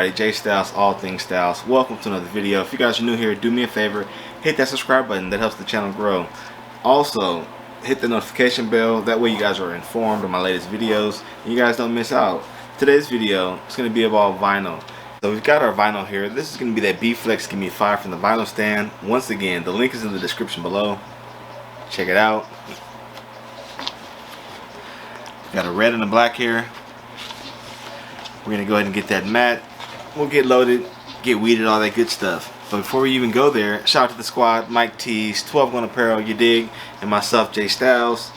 everybody, J Styles, all things styles. Welcome to another video. If you guys are new here, do me a favor, hit that subscribe button. That helps the channel grow. Also, hit the notification bell. That way you guys are informed of my latest videos and you guys don't miss out. Today's video is going to be about vinyl. So we've got our vinyl here. This is going to be that B-FLEX Gimme5 from the vinyl stand. Once again, the link is in the description below. Check it out. Got a red and a black here. We're going to go ahead and get that mat. We'll get loaded, get weeded, all that good stuff. But before we even go there, shout out to the squad, Mike T's, 12 Gun Apparel, you dig, and myself, J Styles.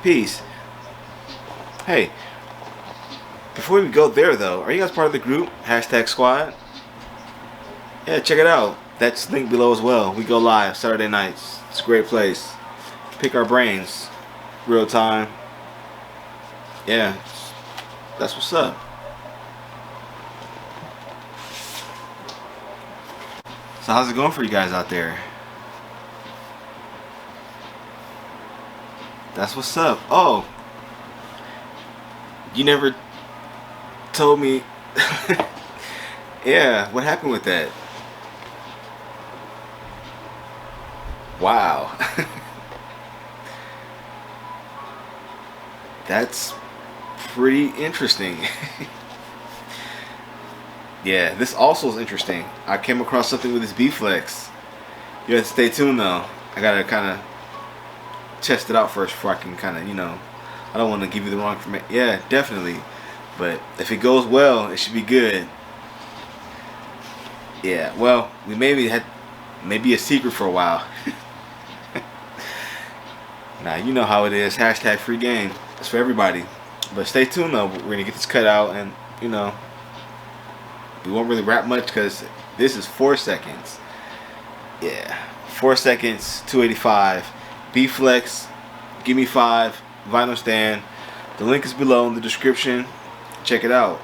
Peace. Hey, before we go there though, are you guys part of the group? Hashtag squad? Yeah, check it out. That's linked below as well. We go live Saturday nights. It's a great place. Pick our brains. Real time. Yeah, that's what's up. So how's it going for you guys out there? That's what's up. Oh, you never told me. Yeah, what happened with that? Wow. That's pretty interesting. Yeah, this also is interesting. I came across something with this B-FLEX. You have to stay tuned though. I gotta kind of test it out first before I can kind of, you know, I don't want to give you the wrong information. Yeah, definitely. But if it goes well, it should be good. Yeah, well, we maybe had maybe a secret for a while. Now, you know how it is. Hashtag free game. It's for everybody. But stay tuned though. We're going to get this cut out and, you know, we won't really rap much because this is 4 seconds. Yeah, 4 seconds, 285. B-FLEX, Gimme5, vinyl stand. The link is below in the description. Check it out.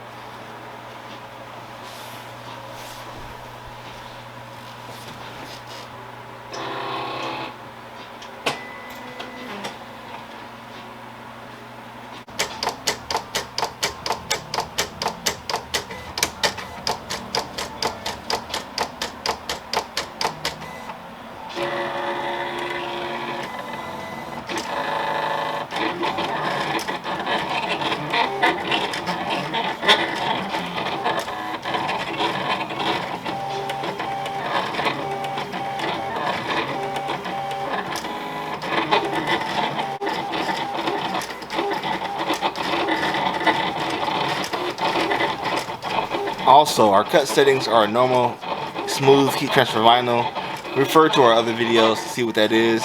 Also, our cut settings are normal, smooth heat transfer vinyl. Refer to our other videos to see what that is.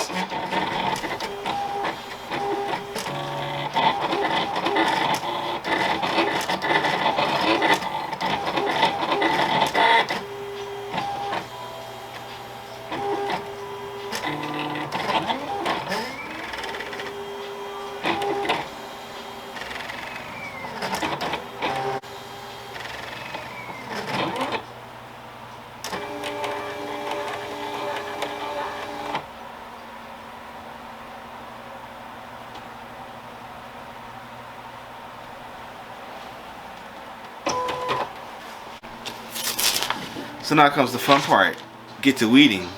So now comes the fun part. Get to weeding.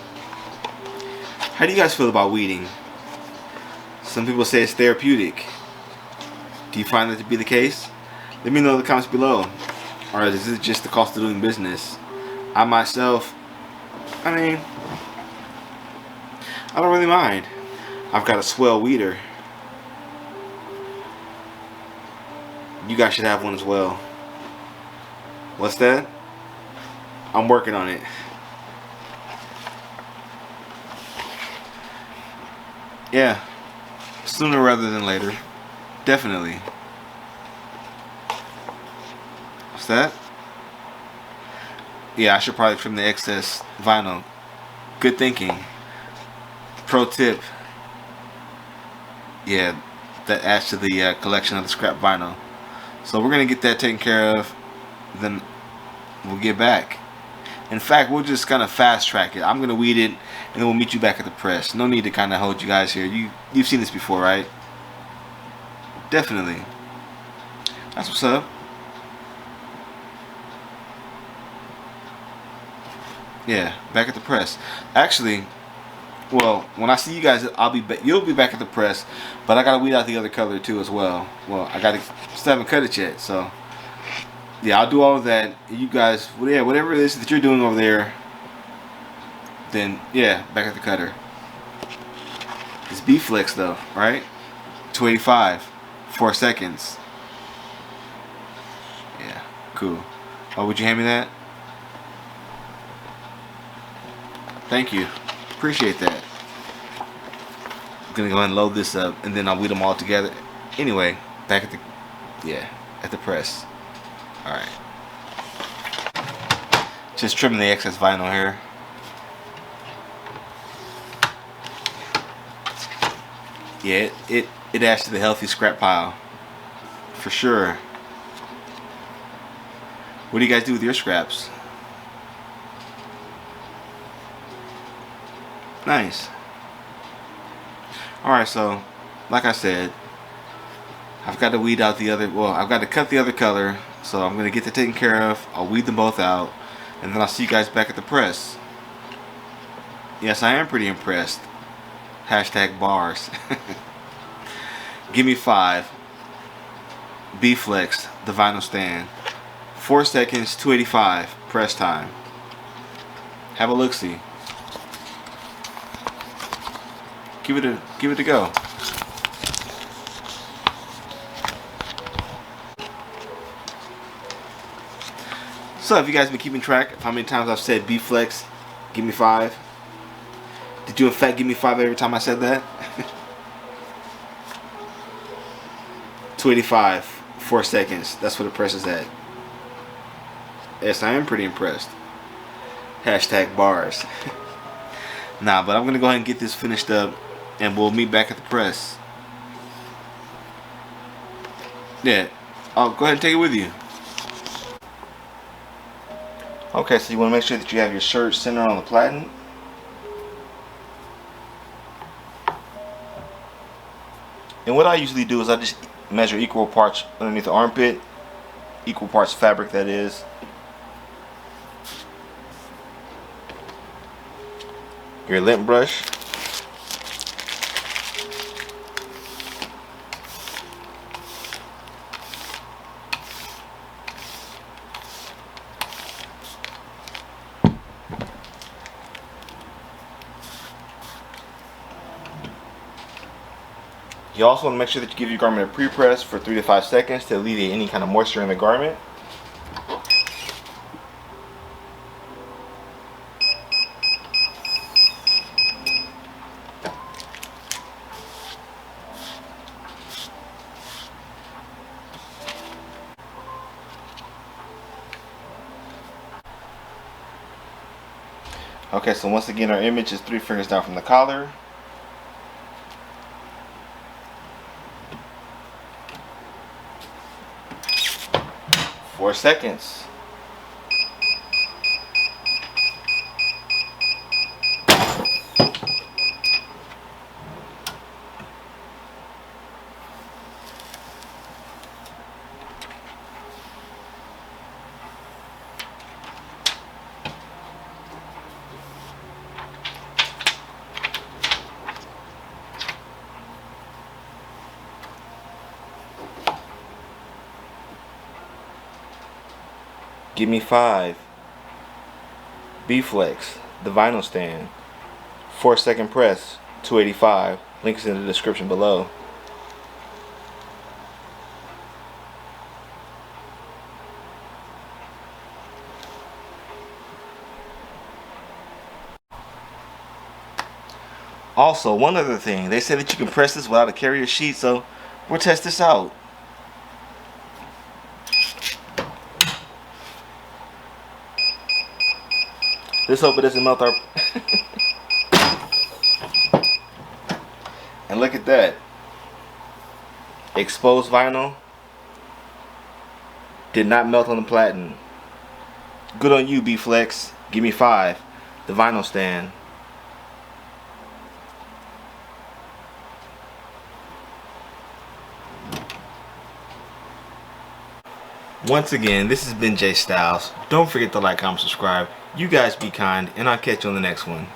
How do you guys feel about weeding? Some people say it's therapeutic. Do you find that to be the case? Let me know in the comments below. Or is it just the cost of doing business? I myself, I mean, I don't really mind. I've got a swell weeder. You guys should have one as well. What's that? I'm working on it. Yeah, sooner rather than later. Definitely. What's that? Yeah, I should probably trim the excess vinyl. Good thinking. Pro tip. Yeah, that adds to the collection of the scrap vinyl. So we're going to get that taken care of. Then we'll get back. In fact, we'll just kind of fast track it. I'm going to weed it, and then we'll meet you back at the press. No need to kind of hold you guys here. You've seen this before, right? Definitely. That's what's up. Yeah, back at the press. Actually, well, when I see you guys, you'll be back at the press, but I gotta weed out the other color too as well. Well, still haven't cut it yet, so yeah, I'll do all of that. You guys, well, yeah, whatever it is that you're doing over there, then yeah, back at the cutter. It's B-FLEX though, right? 285, 4 seconds. Yeah, cool. Oh, would you hand me that? Thank you. Appreciate that. I'm gonna go ahead and load this up, and then I'll weed them all together. Anyway, back at the press. All right. Just trimming the excess vinyl here. Yeah, it adds to the healthy scrap pile, for sure. What do you guys do with your scraps? Nice. Alright, so like I said, I've got to weed out the other, well, I've got to cut the other color, so I'm going to get that taken care of. I'll weed them both out, and then I'll see you guys back at the press. Yes, I am pretty impressed. Hashtag bars. Gimme5 B-FLEX, the vinyl stand. 4 seconds, 285 press time. Have a look-see. Give it a go. So, have you guys been keeping track of how many times I've said B-FLEX, Gimme5? Did you in fact give me 5 every time I said that? 285, 4 seconds. That's what the press is at. Yes, I am pretty impressed. Hashtag bars. Nah, but I'm gonna go ahead and get this finished up, and we'll meet back at the press. Yeah, I'll go ahead and take it with you. Okay, so you want to make sure that you have your shirt centered on the platen. And what I usually do is I just measure equal parts underneath the armpit, equal parts fabric, that is. Your lint brush. You also want to make sure that you give your garment a pre-press for 3 to 5 seconds to alleviate any kind of moisture in the garment. Okay, so once again our image is 3 fingers down from the collar. Four seconds. Gimme5 B-FLEX, the vinyl stand. 4 second press, 285. Link is in the description below. Also, one other thing, they said that you can press this without a carrier sheet, so we'll test this out. Let's hope it doesn't melt our... And look at that. Exposed vinyl. Did not melt on the platen. Good on you, B-FLEX. Gimme5, the vinyl stand. Once again, this has been Jay Styles. Don't forget to like, comment, subscribe. You guys be kind, and I'll catch you on the next one.